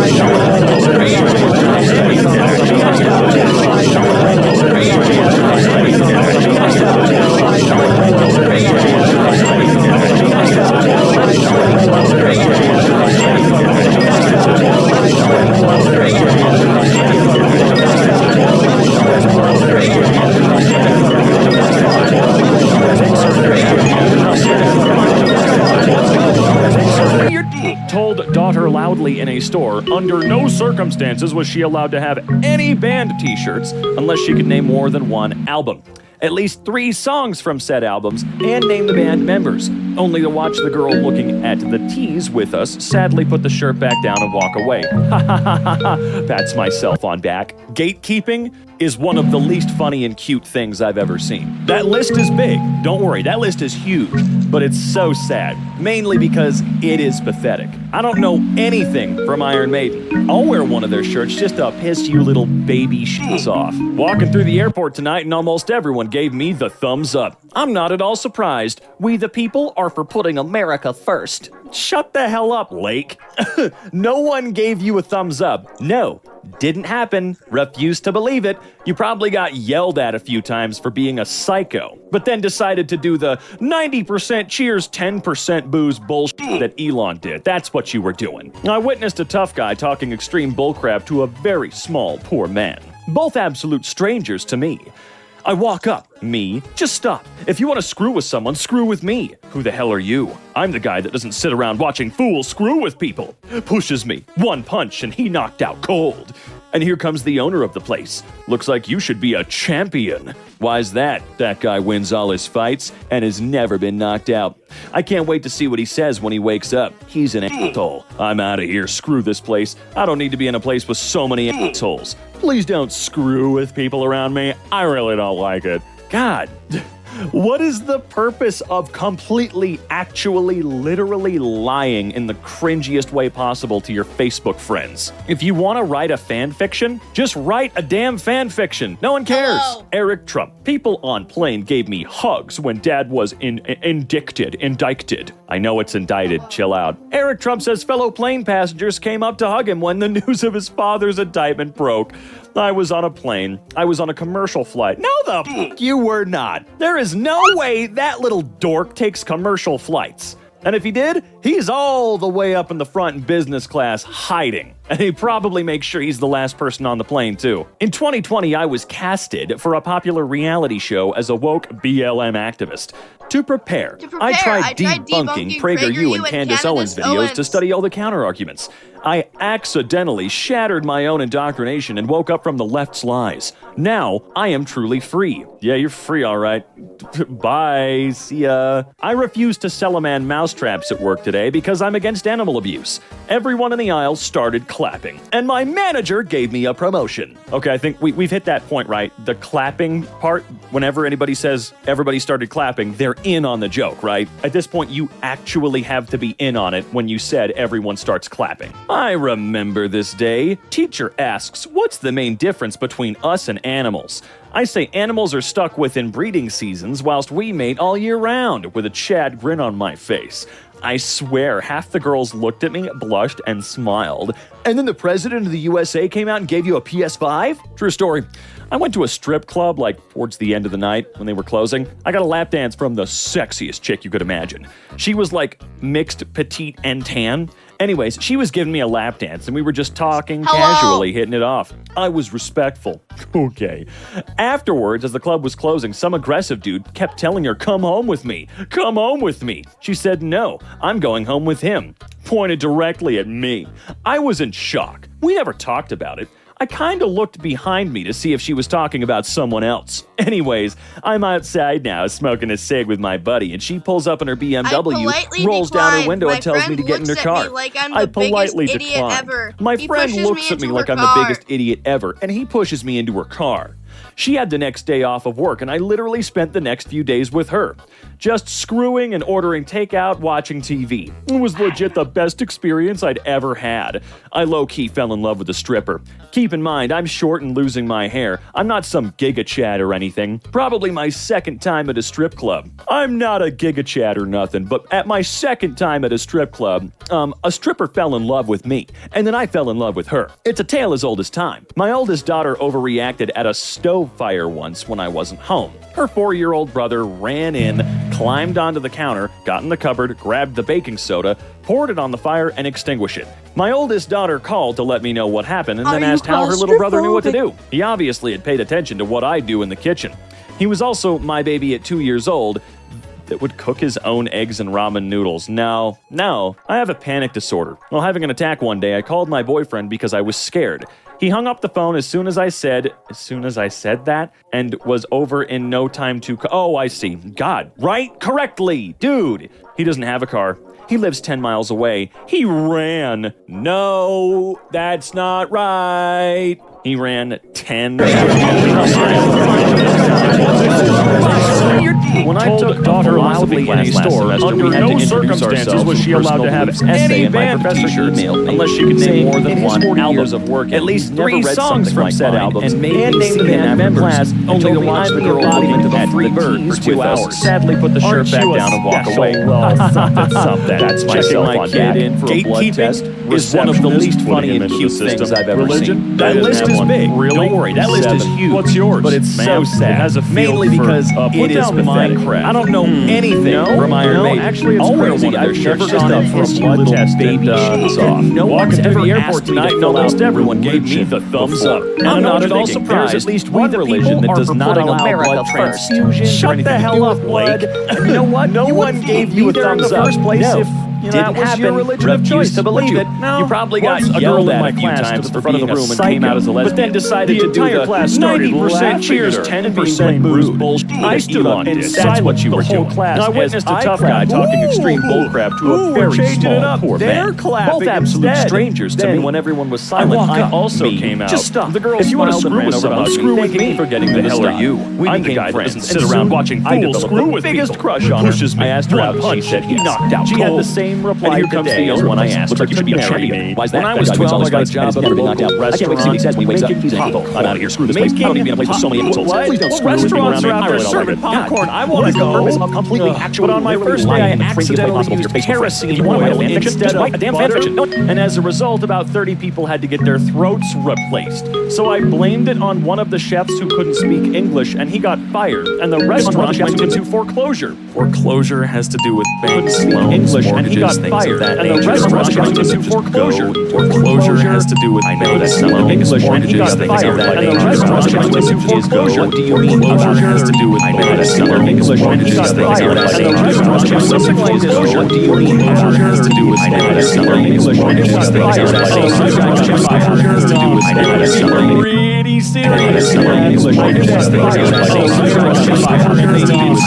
Ultraviolet. any store, under no circumstances was she allowed to have any band t-shirts unless she could name more than one album. At least 3 songs from said albums, and name the band members, only to watch the girl looking at the tees with us sadly put the shirt back down and walk away. Ha ha ha ha ha, pats myself on back. Gatekeeping is one of the least funny and cute things I've ever seen. That list is big, don't worry, that list is huge, but it's so sad, mainly because it is pathetic. I don't know anything from Iron Maiden. I'll wear one of their shirts just to piss you little baby shits off. Walking through the airport tonight and almost everyone gave me the thumbs up. I'm not at all surprised. We the people are for putting America first. Shut the hell up, Lake. No one gave you a thumbs up. No, didn't happen. Refused to believe it. You probably got yelled at a few times for being a psycho, but then decided to do the 90% cheers, 10% booze bullshit that Elon did. That's what you were doing. I witnessed a tough guy talking extreme bullcrap to a very small, poor man. Both absolute strangers to me. I walk up. Me? Just stop. If you want to screw with someone, screw with me. Who the hell are you? I'm the guy that doesn't sit around watching fools screw with people. Pushes me. One punch and he knocked out cold. And here comes the owner of the place. Looks like you should be a champion. Why's that? That guy wins all his fights and has never been knocked out. I can't wait to see what he says when he wakes up. He's an asshole. I'm out of here. Screw this place. I don't need to be in a place with so many assholes. Please don't screw with people around me. I really don't like it. God, what is the purpose of completely, actually, literally lying in the cringiest way possible to your Facebook friends? If you want to write a fan fiction, just write a damn fan fiction. No one cares. Hello. Eric Trump. People on plane gave me hugs when Dad was indicted. I know it's indicted. Chill out. Eric Trump says fellow plane passengers came up to hug him when the news of his father's indictment broke. I was on a plane. I was on a commercial flight. No, the f*** you were not. There is no way that little dork takes commercial flights. And if he did, he's all the way up in the front in business class hiding. And he probably makes sure he's the last person on the plane, too. In 2020, I was casted for a popular reality show as a woke BLM activist. To prepare, I tried debunking PragerU and Candace Owens videos to study all the counter-arguments. I accidentally shattered my own indoctrination and woke up from the left's lies. Now, I am truly free. Yeah, you're free, all right. Bye, see ya. I refused to sell a man mousetraps at work today because I'm against animal abuse. Everyone in the aisle started clapping, and my manager gave me a promotion. Okay, I think we've hit that point, right? The clapping part, whenever anybody says everybody started clapping, they're in on the joke, right? At this point, you actually have to be in on it when you said everyone starts clapping. I remember this day. Teacher asks, what's the main difference between us and animals? I say animals are stuck within breeding seasons whilst we mate all year round, with a Chad grin on my face. I swear, half the girls looked at me, blushed, and smiled. And then the president of the USA came out and gave you a PS5? True story. I went to a strip club, towards the end of the night when they were closing. I got a lap dance from the sexiest chick you could imagine. She was mixed, petite, and tan. Anyways, she was giving me a lap dance, and we were just talking casually, hitting it off. I was respectful. Okay. Afterwards, as the club was closing, some aggressive dude kept telling her, come home with me. Come home with me. She said, no, I'm going home with him. Pointed directly at me. I was in shock. We never talked about it. I kinda looked behind me to see if she was talking about someone else. Anyways, I'm outside now smoking a cig with my buddy, and she pulls up in her BMW, rolls down her window and tells me to get in her car. I politely decline. My friend looks at me like I'm the biggest idiot ever, and he pushes me into her car. She had the next day off of work, and I literally spent the next few days with her. Just screwing and ordering takeout, watching TV. It was legit the best experience I'd ever had. I low-key fell in love with a stripper. Keep in mind, I'm short and losing my hair. I'm not some giga chad or anything. Probably my second time at a strip club. I'm not a giga chad or nothing, but at my second time at a strip club, a stripper fell in love with me, and then I fell in love with her. It's a tale as old as time. My oldest daughter overreacted at a stove fire once when I wasn't home. Her 4-year-old brother ran in, climbed onto the counter, got in the cupboard, grabbed the baking soda, poured it on the fire, and extinguished it. My oldest daughter called to let me know what happened and then asked how her little brother knew what to do. He obviously had paid attention to what I do in the kitchen. He was also my baby at 2 years old. that would cook his own eggs and ramen noodles. No, I have a panic disorder. While having an attack one day, I called my boyfriend because I was scared. He hung up the phone as soon as I said that, and was over in no time to... Oh, I see. God, right? Correctly. Dude, he doesn't have a car. He lives 10 miles away. He ran. No, that's not right. He ran 10 When I took daughter loudly in a store, under no circumstances was she allowed to have any band T-shirts unless she could name more than one album of work, at least 3 songs from said albums, and name the band member class, only to watch the girl walk into the Free Bird for 2 hours. Sadly, put the shirt back down and walk away. That's myself on kid in for a blood test is one of the least funny and cute things I've ever seen. That list is big. Don't worry, that list is huge. What's yours? But it's so sad. It has a mainly because it is pathetic. I don't know anything from Iron Maiden. Actually, it's crazy. I've never gone up for a blood test baby shoes off. No one's ever the airport tonight, and almost everyone gave me the thumbs up. And I'm not at all surprised. There's at least one religion that does not allow blood transfusions. Shut the hell up, Blake. You know what? No one gave you a thumbs up. No. Didn't happen. Refused to believe it. No. You probably got yelled at a few times for being a room and came out as a lesbian. But then decided to do the class 90% cheers, 10% rude bullshit. I stood up and said what you were doing. Now I witnessed a tough guy talking extreme bullcrap to a very small, poor man. Both absolute strangers to me when everyone was silent. I also came out. Just stop. The girl, if you want to screw with someone, screw with me. Forgetting the hell are you? I'm the guy that doesn't sit around watching fools screw with people. Biggest crush on her. I asked her out. She said he knocked out. She had the same reply. And here comes the other one I asked. Looks like you should be a champion. Why is that? When I was 12, I got a job at a local restaurant. I can't wait to see what he says when he wakes up. He's I'm out of here. Screw this place. I don't need to be in a place with so many assholes. Please don't screw with me around me. I really don't like it. Popcorn. I want to go. Completely actual. But on my first day, I accidentally used kerosene oil instead of a damn butter. And as a result, about 30 people had to get their throats replaced. So I blamed it on one of the chefs who couldn't speak English, and he got fired. And the restaurant went into foreclosure. Foreclosure has to do with banks, loans, English, and he got fired. And the restaurant went into foreclosure. Foreclosure has to do with banks, loans, English, and he got fired. And the restaurant went into foreclosure. What do you mean? Foreclosure has to do with banks, loans, English, and he got fired. And the restaurant went into foreclosure. What do you mean? Foreclosure has to do with banks, loans, English, and he got fired. And the restaurant has to do with banks, loans, pretty serious. English, and he got fired. And the restaurant has to do with banks, loans,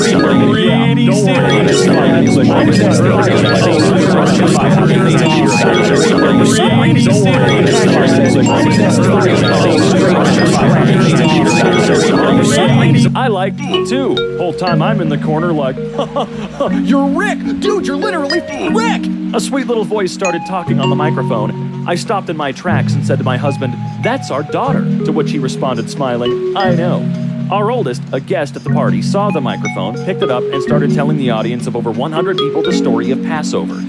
pretty serious. English, and he got I like too. Whole time I'm in the corner like, you're Rick! Dude, you're literally Rick! A sweet little voice started talking on the microphone. I stopped in my tracks and said to my husband, "That's our daughter," to which he responded smiling, "I know." Our oldest, a guest at the party, saw the microphone, picked it up, and started telling the audience of over 100 people the story of Passover.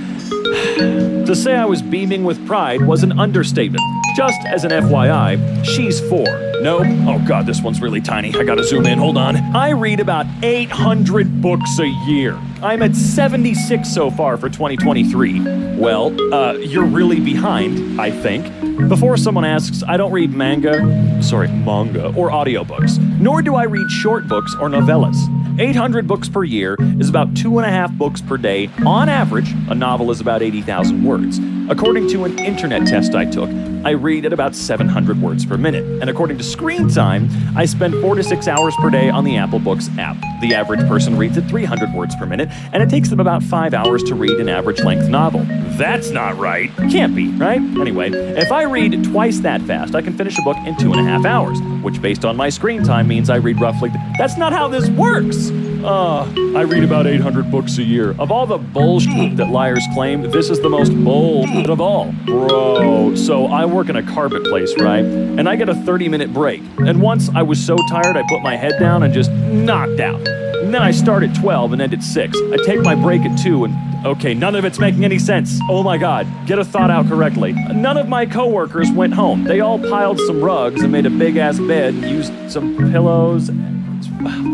To say I was beaming with pride was an understatement. Just as an FYI, she's 4. Nope. Oh god, this one's really tiny. I gotta zoom in, hold on. I read about 800 books a year. I'm at 76 so far for 2023. Well, you're really behind, I think. Before someone asks, I don't read manga or audiobooks, nor do I read short books or novellas. 800 books per year is about 2.5 books per day. On average, a novel is about 80,000 words. According to an internet test I took, I read at about 700 words per minute. And according to screen time, I spend 4 to 6 hours per day on the Apple Books app. The average person reads at 300 words per minute, and it takes them about 5 hours to read an average-length novel. That's not right. Can't be, right? Anyway, if I read twice that fast, I can finish a book in 2.5 hours, which based on my screen time means I read roughly... That's not how this works! I read about 800 books a year. Of all the bullshit that liars claim, this is the most bullshit of all. Bro, so I work in a carpet place, right? And I get a 30-minute break. And once I was so tired, I put my head down and just knocked out. And then I start at 12 and end at 6. I take my break at 2 and... Okay, none of it's making any sense. Oh my god, get a thought out correctly. None of my coworkers went home. They all piled some rugs and made a big-ass bed and used some pillows.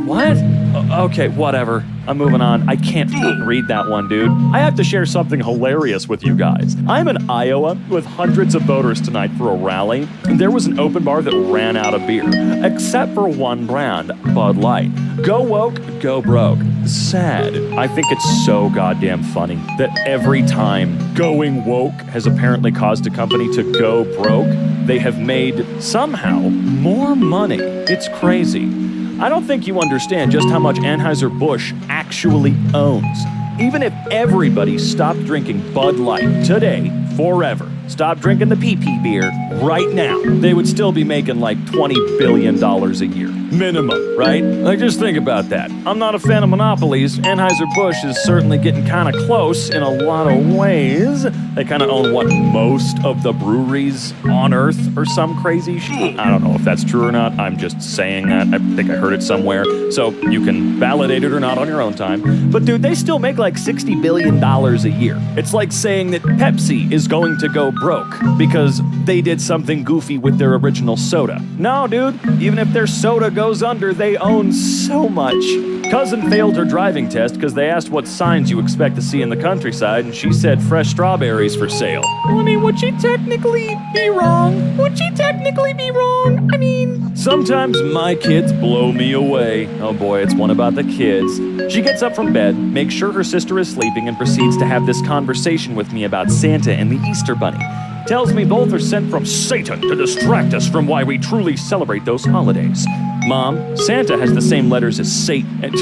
What? Okay, whatever. I'm moving on. I can't read that one, dude. I have to share something hilarious with you guys. I'm in Iowa with hundreds of voters tonight for a rally, and there was an open bar that ran out of beer, except for one brand, Bud Light. Go woke, go broke. sad. I think it's so goddamn funny that every time going woke has apparently caused a company to go broke, they have made somehow more money. It's crazy. I don't think you understand just how much Anheuser-Busch actually owns. Even if everybody stopped drinking Bud Light today, forever, stop drinking the PP beer right now, they would still be making like $20 billion a year. Minimum, right? Like, just think about that. I'm not a fan of monopolies. Anheuser-Busch is certainly getting kind of close in a lot of ways. They kind of own, most of the breweries on Earth or some crazy shit. I don't know if that's true or not. I'm just saying that. I think I heard it somewhere. So you can validate it or not on your own time. But dude, they still make like $60 billion a year. It's like saying that Pepsi is going to go broke because they did something goofy with their original soda. No, dude, even if their soda goes under, they own so much. Cousin failed her driving test because they asked what signs you expect to see in the countryside, and she said fresh strawberries for sale. Well, I mean, would she technically be wrong? Sometimes my kids blow me away. Oh boy, it's one about the kids. She gets up from bed, makes sure her sister is sleeping, and proceeds to have this conversation with me about Santa and the Easter Bunny. Tells me both are sent from Satan to distract us from why we truly celebrate those holidays. Mom, Santa has the same letters as Satan.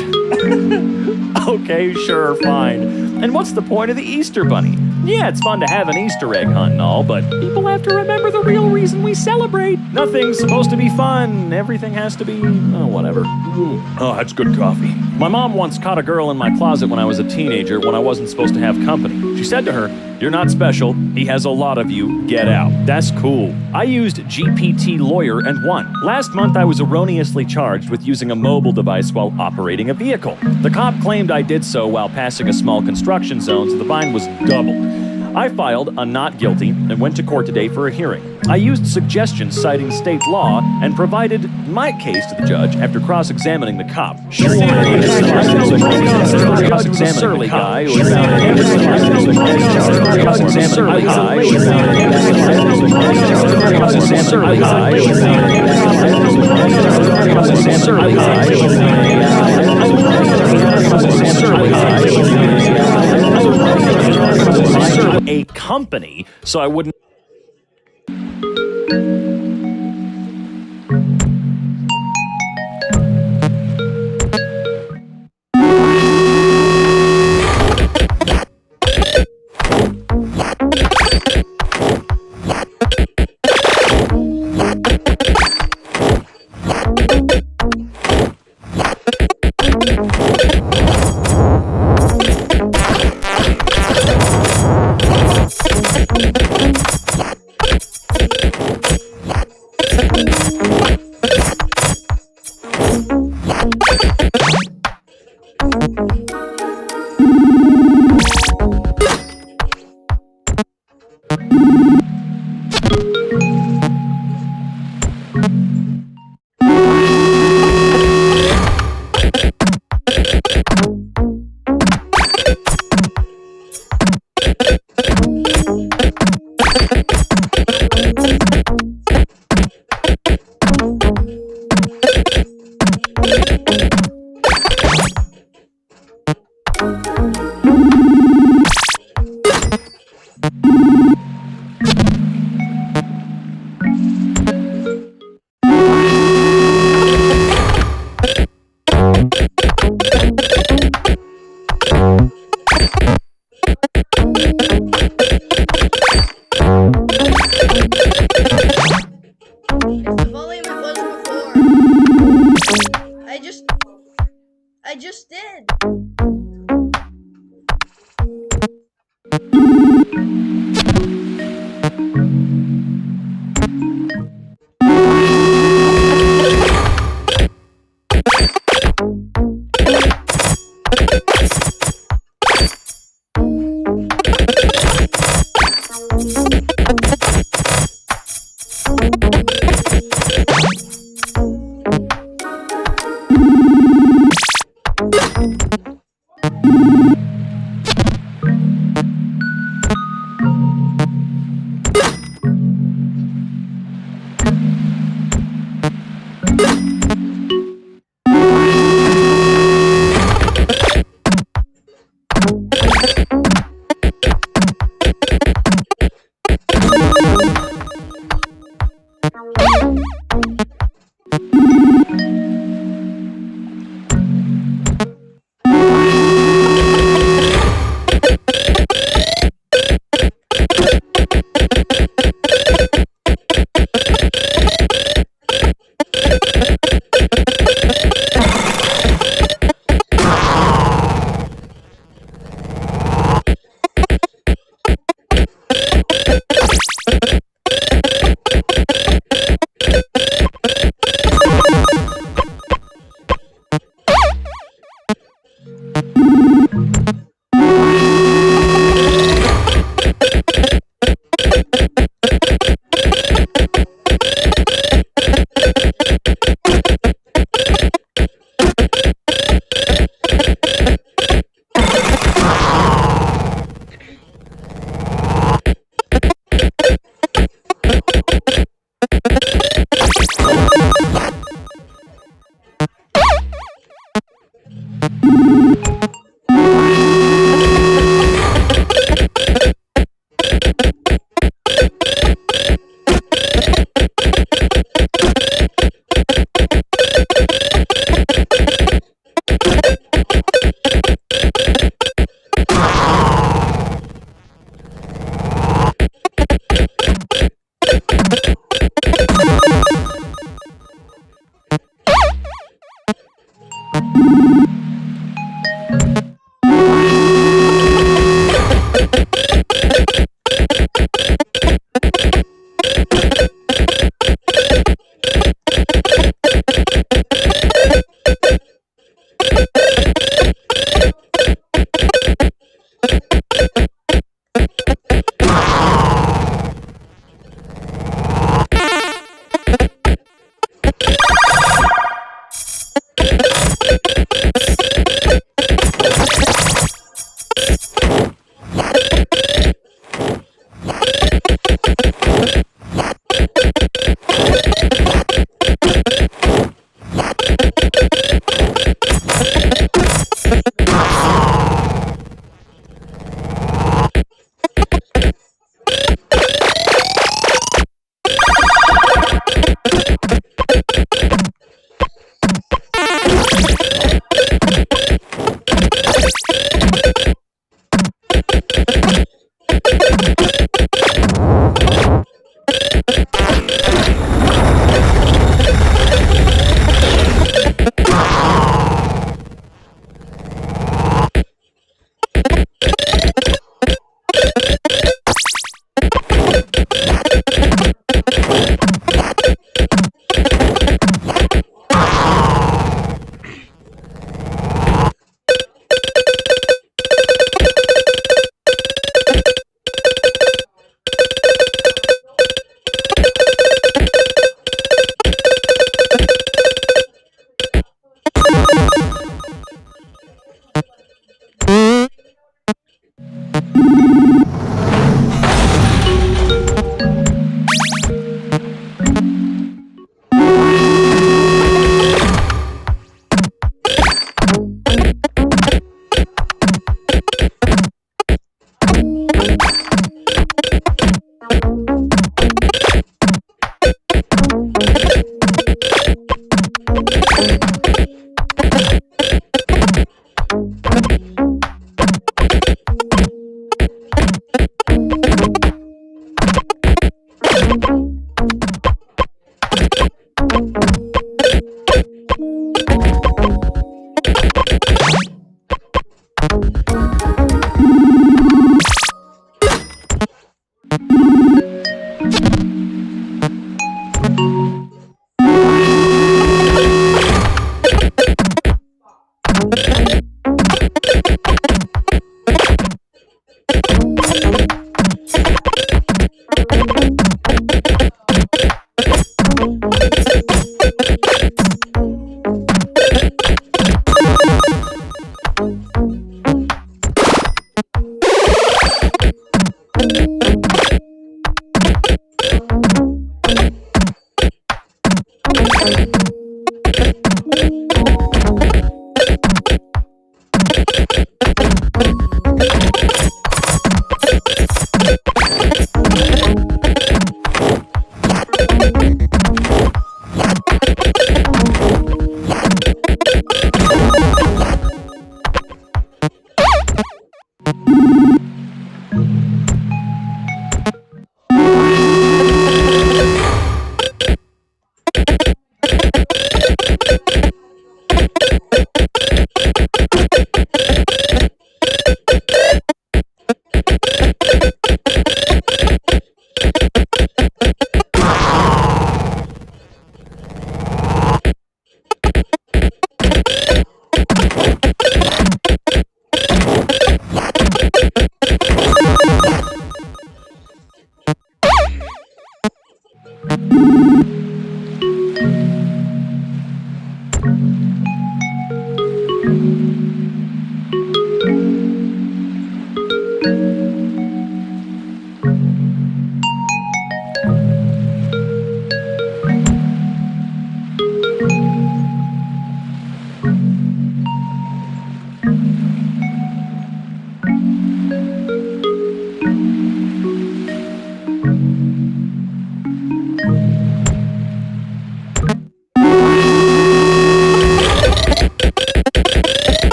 Okay, sure, fine. And what's the point of the Easter Bunny? Yeah, it's fun to have an Easter egg hunt and all, but people have to remember the real reason we celebrate. Nothing's supposed to be fun. Everything has to be, whatever. Oh, that's good coffee. My mom once caught a girl in my closet when I was a teenager when I wasn't supposed to have company. She said to her, "You're not special. He has a lot of you. Get out." That's cool. I used GPT Lawyer and won. Last month, I was erroneously charged with using a mobile device while operating a vehicle. The cop claimed I did so while passing a small construction zone, so the fine was doubled. I filed a not guilty and went to court today for a hearing. I used suggestions citing state law and provided my case to the judge after cross-examining the cop. Cross-examining the guy who was found a company, so I wouldn't.